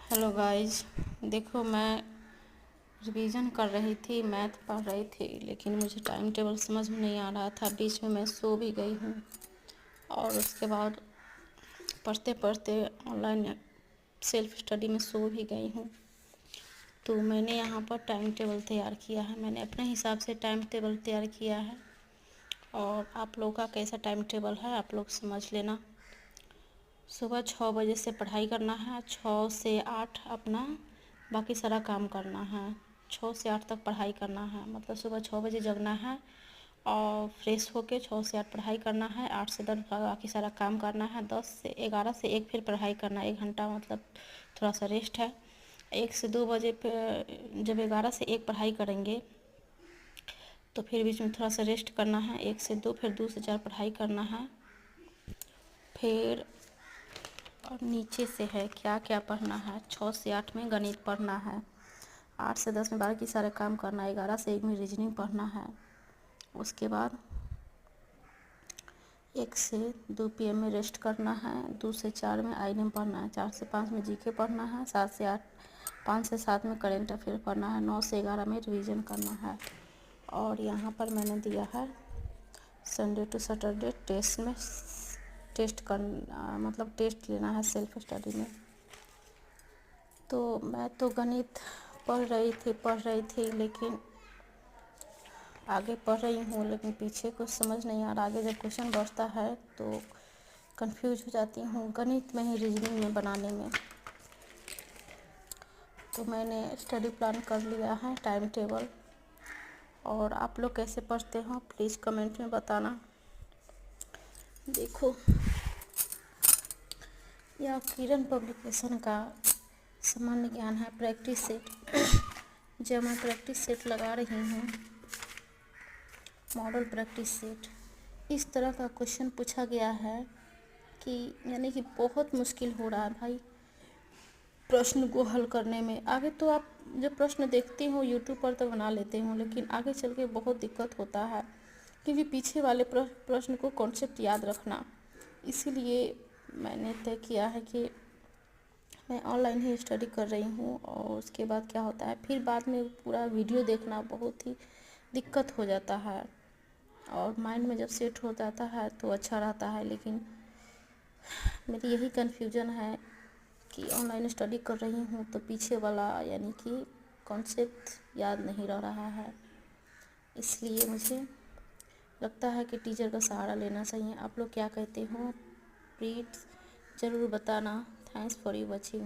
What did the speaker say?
Hello guys, देखो मैं revision कर रही थी, मैथ पढ़ रही थी, लेकिन मुझे टाइम टेबल समझ में नहीं आ रहा था। बीच में मैं सो भी गई हूँ और उसके बाद पढ़ते पढ़ते ऑनलाइन सेल्फ स्टडी में सो भी गई हूँ। तो मैंने यहाँ पर टाइम टेबल तैयार किया है। मैंने अपने हिसाब से टाइम टेबल तैयार किया है और आप लोगों का कैसा टाइम टेबल है आप लोग समझ लेना। सुबह 6 बजे से पढ़ाई करना है, 6 से 8 अपना बाकी सारा काम करना है। 6 से 8 तक पढ़ाई करना है, मतलब सुबह 6 बजे जगना है और फ्रेश होके 6 से 8 पढ़ाई करना है। 8 से 10 बाकी सारा काम करना है। 10 से 11 से 1 फिर पढ़ाई करना है, 1 घंटा मतलब थोड़ा सा रेस्ट है। 1 से 2 बजे पे जब 11 से 1 पढ़ाई करेंगे तो फिर बीच में थोड़ा सा रेस्ट करना है। 1 से 2 फिर 2 से 4 पढ़ाई करना है। फिर और नीचे से है क्या क्या पढ़ना है। 6 से 8 में गणित पढ़ना है। 8 से 10 में बाकी सारे काम करना है। 11 से 1 में रीजनिंग पढ़ना है। उसके बाद 1 से 2 PM में रेस्ट करना है। 2 से 4 में INM पढ़ना है। 4 से 5 में GK पढ़ना है। 7 से 8 5 से 7 में करेंट अफेयर पढ़ना है। 9 से 11 में रिवीजन करना है। और यहाँ पर मैंने दिया है संडे टू सैटरडे टेस्ट में टेस्ट करना, मतलब टेस्ट लेना है सेल्फ स्टडी में। तो मैं तो गणित पढ़ रही थी लेकिन आगे पढ़ रही हूँ, लेकिन पीछे कुछ समझ नहीं आ रहा। आगे जब क्वेश्चन बढ़ता है तो कंफ्यूज हो जाती हूँ गणित में ही, रीजनिंग में बनाने में। तो मैंने स्टडी प्लान कर लिया है, टाइम टेबल। और आप लोग कैसे पढ़ते हो प्लीज़ कमेंट में बताना। देखो, यह किरण पब्लिकेशन का सामान्य ज्ञान है, प्रैक्टिस सेट। जब मैं प्रैक्टिस सेट लगा रही हूँ, मॉडल प्रैक्टिस सेट, इस तरह का क्वेश्चन पूछा गया है कि यानी कि बहुत मुश्किल हो रहा है भाई प्रश्न को हल करने में। आगे तो आप जब प्रश्न देखती हो यूट्यूब पर तो बना लेते हो, लेकिन आगे चल के बहुत दिक्कत होता है क्योंकि पीछे वाले प्रश्न को कॉन्सेप्ट याद रखना। इसीलिए मैंने तय किया है कि मैं ऑनलाइन ही स्टडी कर रही हूँ। और उसके बाद क्या होता है, फिर बाद में पूरा वीडियो देखना बहुत ही दिक्कत हो जाता है और माइंड में जब सेट हो जाता है तो अच्छा रहता है। लेकिन मेरी यही कन्फ्यूजन है कि ऑनलाइन स्टडी कर रही हूँ तो पीछे वाला यानी कि कॉन्सेप्ट याद नहीं रह रहा है। इसलिए मुझे लगता है कि टीचर का सहारा लेना चाहिए। आप लोग क्या कहते हो प्लीज़ ज़रूर बताना। Thanks for you watching.